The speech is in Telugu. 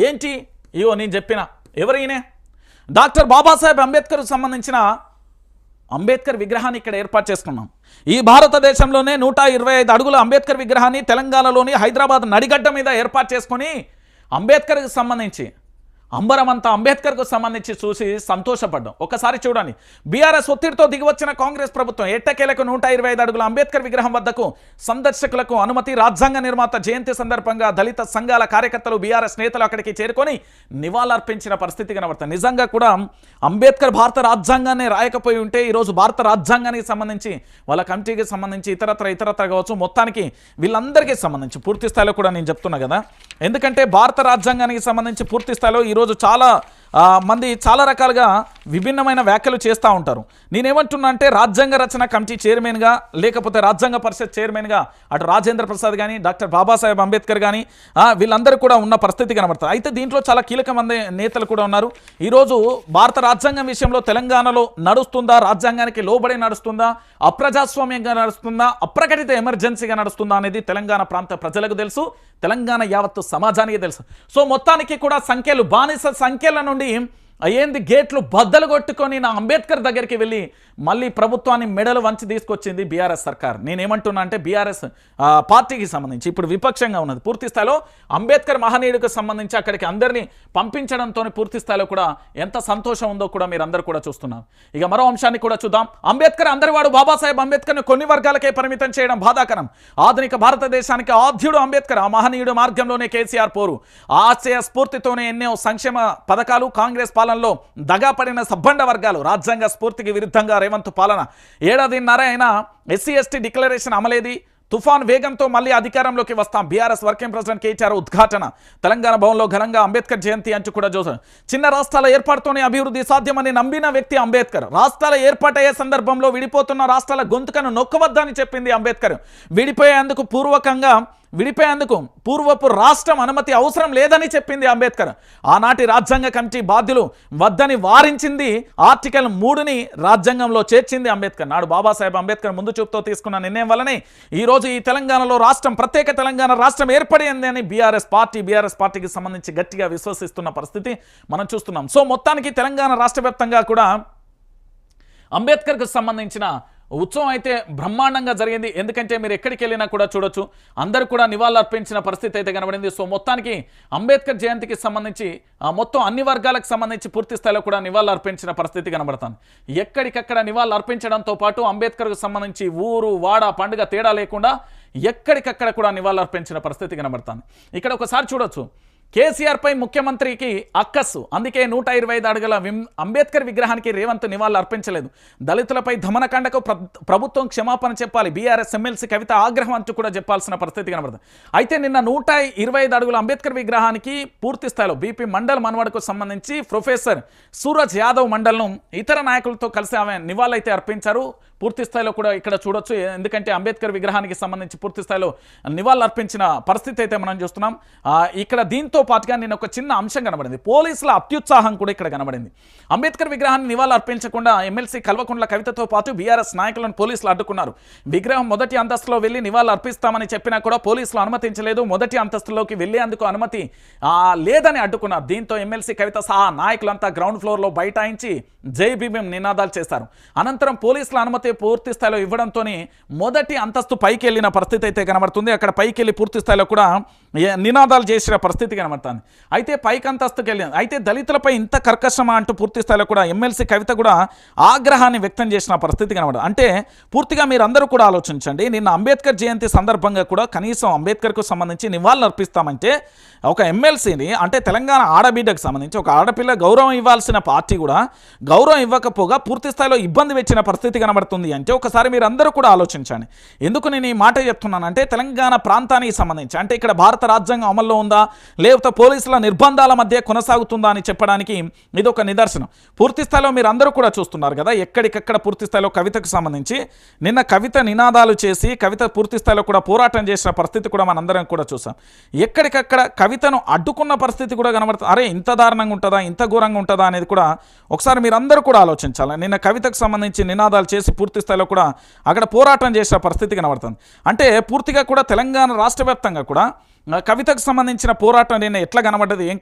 ఏంటి ఇవో నేను చెప్పిన ఎవరైనా డాక్టర్ బాబాసాహెబ్ అంబేద్కర్కు సంబంధించిన అంబేద్కర్ విగ్రహాన్ని ఇక్కడ ఏర్పాటు చేసుకున్నాం. ఈ భారతదేశంలోనే 125 అడుగుల అంబేద్కర్ విగ్రహాన్ని తెలంగాణలోని హైదరాబాద్ నడిగడ్డ మీద ఏర్పాటు చేసుకొని అంబేద్కర్కి సంబంధించి అంబరమంతా అంబేద్కర్కు సంబంధించి చూసి సంతోషపడ్డాం. ఒకసారి చూడండి, బీఆర్ఎస్ ఒత్తిడితో దిగివచ్చిన కాంగ్రెస్ ప్రభుత్వం ఎట్టకేలకు 125 అడుగుల అంబేద్కర్ విగ్రహం వద్దకు సందర్శకులకు అనుమతి. రాజ్యాంగ నిర్మాత జయంతి సందర్భంగా దళిత సంఘాల కార్యకర్తలు బీఆర్ఎస్ నేతలు అక్కడికి చేరుకొని నివాళులర్పించిన పరిస్థితి కనబడుతుంది. నిజంగా కూడా అంబేద్కర్ భారత రాజ్యాంగాన్ని రాయకపోయి ఉంటే ఈరోజు భారత రాజ్యాంగానికి సంబంధించి వాళ్ళ కమిటీకి సంబంధించి ఇతరత్ర కావచ్చు, మొత్తానికి వీళ్ళందరికీ సంబంధించి పూర్తి స్థాయిలో కూడా నేను చెప్తున్నా కదా. ఎందుకంటే భారత రాజ్యాంగానికి సంబంధించి పూర్తి స్థాయిలో ఈరోజు చాలా మంది చాలా రకాలుగా విభిన్నమైన వ్యాఖ్యలు చేస్తూ ఉంటారు. నేనేమంటున్నా అంటే రాజ్యాంగ రచన కమిటీ చైర్మన్గా లేకపోతే రాజ్యాంగ పరిషత్ చైర్మన్గా అటు రాజేంద్ర ప్రసాద్ కానీ డాక్టర్ బాబాసాహెబ్ అంబేద్కర్ కానీ వీళ్ళందరూ కూడా ఉన్న పరిస్థితి కనబడుతుంది. అయితే దీంట్లో చాలా కీలకమంది నేతలు కూడా ఉన్నారు. ఈరోజు భారత రాజ్యాంగం విషయంలో తెలంగాణలో నడుస్తుందా, రాజ్యాంగానికి లోబడి నడుస్తుందా, అప్రజాస్వామ్యంగా నడుస్తుందా, అప్రకటిత ఎమర్జెన్సీగా నడుస్తుందా అనేది తెలంగాణ ప్రాంత ప్రజలకు తెలుసు, తెలంగాణ యావత్తు సమాజానికి తెలుసు. సో మొత్తానికి కూడా సంఖ్యలు బానిస సంఖ్యల నుండి ఏంది గేట్లు బద్దలు కొట్టుకొని నా అంబేద్కర్ దగ్గరికి వెళ్ళి మళ్ళీ ప్రభుత్వాన్ని మెడలు వంచి తీసుకొచ్చింది బీఆర్ఎస్ సర్కార్. నేనేమంటున్నా అంటే బీఆర్ఎస్ పార్టీకి సంబంధించి ఇప్పుడు విపక్షంగా ఉన్నది. పూర్తి స్థాయిలో అంబేద్కర్ మహనీయుడికి సంబంధించి అక్కడికి అందరినీ పంపించడంతో పూర్తి స్థాయిలో కూడా ఎంత సంతోషం ఉందో కూడా మీరు అందరూ కూడా చూస్తున్నారు. ఇక మరో అంశాన్ని కూడా చూద్దాం. అంబేద్కర్ అందరివాడు బాబాసాహెబ్ అంబేద్కర్ను కొన్ని వర్గాలకే పరిమితం చేయడం బాధాకరం. ఆధునిక భారతదేశానికి ఆద్యుడు అంబేద్కర్. ఆ మహనీయుడు మార్గంలోనే కేసీఆర్ పోరు. ఆశయ స్ఫూర్తితోనే ఎన్నో సంక్షేమ పథకాలు. కాంగ్రెస్ పాలనలో దగాపడిన సబ్బండ వర్గాలు. రాజ్యాంగ స్ఫూర్తికి విరుద్ధంగా రేవంత్ పాలన. 7.5 అయినా ఎస్సీ ఎస్టీ డిక్లరేషన్ అమలేది. తుఫాన్ వేగంతో మళ్ళీ అధికారంలోకి వస్తాం. బీఆర్ఎస్ వర్కింగ్ ప్రెసిడెంట్ కేటీఆర్ ఉద్ఘాటన. తెలంగాణ భవన్లో ఘనంగా అంబేద్కర్ జయంతి అంటూ కూడా చూసాం. చిన్న రాష్ట్రాల ఏర్పాటుతోనే అభివృద్ధి సాధ్యమని నమ్మిన వ్యక్తి అంబేద్కర్. రాష్ట్రాల ఏర్పాటయ్యే సందర్భంలో విడిపోతున్న రాష్ట్రాల గొంతుకను నొక్కవద్దని చెప్పింది అంబేద్కర్. విడిపోయేందుకు పూర్వపు రాష్ట్రం అనుమతి అవసరం లేదని చెప్పింది అంబేద్కర్. ఆనాటి రాజ్యాంగ కమిటీ బాధ్యులు వద్దని వారించింది. ఆర్టికల్ 3ని రాజ్యాంగంలో చేర్చింది అంబేద్కర్. నాడు బాబాసాహెబ్ అంబేద్కర్ ముందు చూపుతో తీసుకున్న నిర్ణయం వల్లనే ఈరోజు ఈ తెలంగాణలో రాష్ట్రం, ప్రత్యేక తెలంగాణ రాష్ట్రం ఏర్పడింది అని బీఆర్ఎస్ పార్టీకి సంబంధించి గట్టిగా విశ్వసిస్తున్న పరిస్థితి మనం చూస్తున్నాం. సో మొత్తానికి తెలంగాణ రాష్ట్ర వ్యాప్తంగా కూడా అంబేద్కర్కు సంబంధించిన ఉత్సవం అయితే బ్రహ్మాండంగా జరిగింది. ఎందుకంటే మీరు ఎక్కడికి వెళ్ళినా కూడా చూడొచ్చు, అందరూ కూడా నివాళులు అర్పించిన పరిస్థితి అయితే కనబడింది. సో మొత్తానికి అంబేద్కర్ జయంతికి సంబంధించి మొత్తం అన్ని వర్గాలకు సంబంధించి పూర్తి స్థాయిలో కూడా నివాళులు అర్పించిన పరిస్థితి కనబడుతుంది. ఎక్కడికక్కడ నివాళులు అర్పించడంతో పాటు అంబేద్కర్కు సంబంధించి ఊరు వాడ పండుగ తేడా లేకుండా ఎక్కడికక్కడ కూడా నివాళులు అర్పించిన పరిస్థితి కనబడుతుంది. ఇక్కడ ఒకసారి చూడొచ్చు, కేసీఆర్ పై ముఖ్యమంత్రికి అక్కస్సు. అందుకే 125 అడుగుల అంబేద్కర్ విగ్రహానికి రేవంత్ నివాళులు అర్పించలేదు. దళితులపై దమనకాండకు ప్రభుత్వం క్షమాపణ చెప్పాలి. బీఆర్ఎస్ ఎమ్మెల్సీ కవిత ఆగ్రహం అంటూ కూడా చెప్పాల్సిన పరిస్థితి కనబడుతుంది. అయితే నిన్న 125 అడుగుల అంబేద్కర్ విగ్రహానికి పూర్తి స్థాయిలో బీపీ మండల్ మనవడకు సంబంధించి ప్రొఫెసర్ సూరజ్ యాదవ్ మండల్ను ఇతర నాయకులతో కలిసి ఆమె నివాళులు అయితే అర్పించారు. పూర్తి స్థాయిలో కూడా ఇక్కడ చూడొచ్చు. ఎందుకంటే అంబేద్కర్ విగ్రహానికి సంబంధించి పూర్తి స్థాయిలో నివాళులు అర్పించిన పరిస్థితి అయితే మనం చూస్తున్నాం. ఇక్కడ దీంతో పాటుగా నేను ఒక చిన్న అంశం కనబడింది. పోలీసుల అత్యుత్సాహం కూడా ఇక్కడ కనబడింది. అంబేద్కర్ విగ్రహాన్ని నివాళులు అర్పించకుండా ఎమ్మెల్సీ కల్వకుంట్ల కవితతో పాటు బీఆర్ఎస్ నాయకులను పోలీసులు అడ్డుకున్నారు. విగ్రహం మొదటి అంతస్తులో వెళ్లి నివాళులు అర్పిస్తామని చెప్పినా కూడా పోలీసులు అనుమతించలేదు. మొదటి అంతస్తులోకి వెళ్లేందుకు అనుమతి లేదని అడ్డుకున్నారు. దీంతో ఎమ్మెల్సీ కవిత సహా నాయకులంతా గ్రౌండ్ ఫ్లోర్లో బైఠాయించి జై భీమ్ నినాదాలు చేశారు. అనంతరం పోలీసుల అనుమతి పూర్తి స్థాయిలో ఇవ్వడంతో మొదటి అంతస్తు పైకి వెళ్ళిన పరిస్థితి అయితే కనబడుతుంది. అక్కడ పైకి వెళ్ళి పూర్తి స్థాయిలో కూడా నినాదాలు చేసిన పరిస్థితి కనబడుతుంది. అయితే పైకి అంతస్తుకి వెళ్ళింది. అయితే దళితులపై ఇంత కర్కశమా అంటూ పూర్తి స్థాయిలో కూడా ఎమ్మెల్సీ కవిత కూడా ఆగ్రహాన్ని వ్యక్తం చేసిన పరిస్థితి కనబడుతుంది. అంటే పూర్తిగా మీరందరూ కూడా ఆలోచించండి. నిన్న అంబేద్కర్ జయంతి సందర్భంగా కూడా కనీసం అంబేద్కర్కు సంబంధించి నివాళులు అర్పిస్తామంటే ఒక ఎమ్మెల్సీని, అంటే తెలంగాణ ఆడబిడ్డకు సంబంధించి ఒక ఆడపిల్ల గౌరవం ఇవ్వాల్సిన పార్టీ కూడా గౌరవం ఇవ్వకపోగా పూర్తి స్థాయిలో ఇబ్బంది వచ్చిన పరిస్థితి కనబడుతుంది అంటే ఒకసారి మీరు అందరూ కూడా ఆలోచించండి. ఎందుకు నేను ఈ మాట చెప్తున్నానంటే తెలంగాణ ప్రాంతానికి సంబంధించి, అంటే ఇక్కడ భారత రాజ్యాంగం అమల్లో ఉందా లేకపోతే పోలీసుల నిర్బంధాల మధ్య కొనసాగుతుందా అని చెప్పడానికి ఇది ఒక నిదర్శనం. పూర్తి స్థాయిలో మీరు అందరూ కూడా చూస్తున్నారు కదా, ఎక్కడికక్కడ పూర్తి స్థాయిలో కవితకు సంబంధించి నిన్న కవిత నినాదాలు చేసి కవిత పూర్తి స్థాయిలో కూడా పోరాటం చేసిన పరిస్థితి కూడా మనందరం కూడా చూసాం. ఎక్కడికక్కడ కవితను అడ్డుకున్న పరిస్థితి కూడా కనబడుతుంది. అరే ఇంత దారుణంగా ఉంటుందా, ఇంత ఘోరంగా ఉంటుందా అనేది కూడా ఒకసారి మీరందరూ కూడా ఆలోచించాలి. నిన్న కవితకు సంబంధించి నినాదాలు చేసి పూర్తి స్థాయిలో కూడా అక్కడ పోరాటం చేసిన పరిస్థితి కనబడుతుంది. అంటే పూర్తిగా కూడా తెలంగాణ రాష్ట్ర వ్యాప్తంగా కూడా కవితకు సంబంధించిన పోరాటం నిన్న ఎట్లా కనబడ్డది, ఏం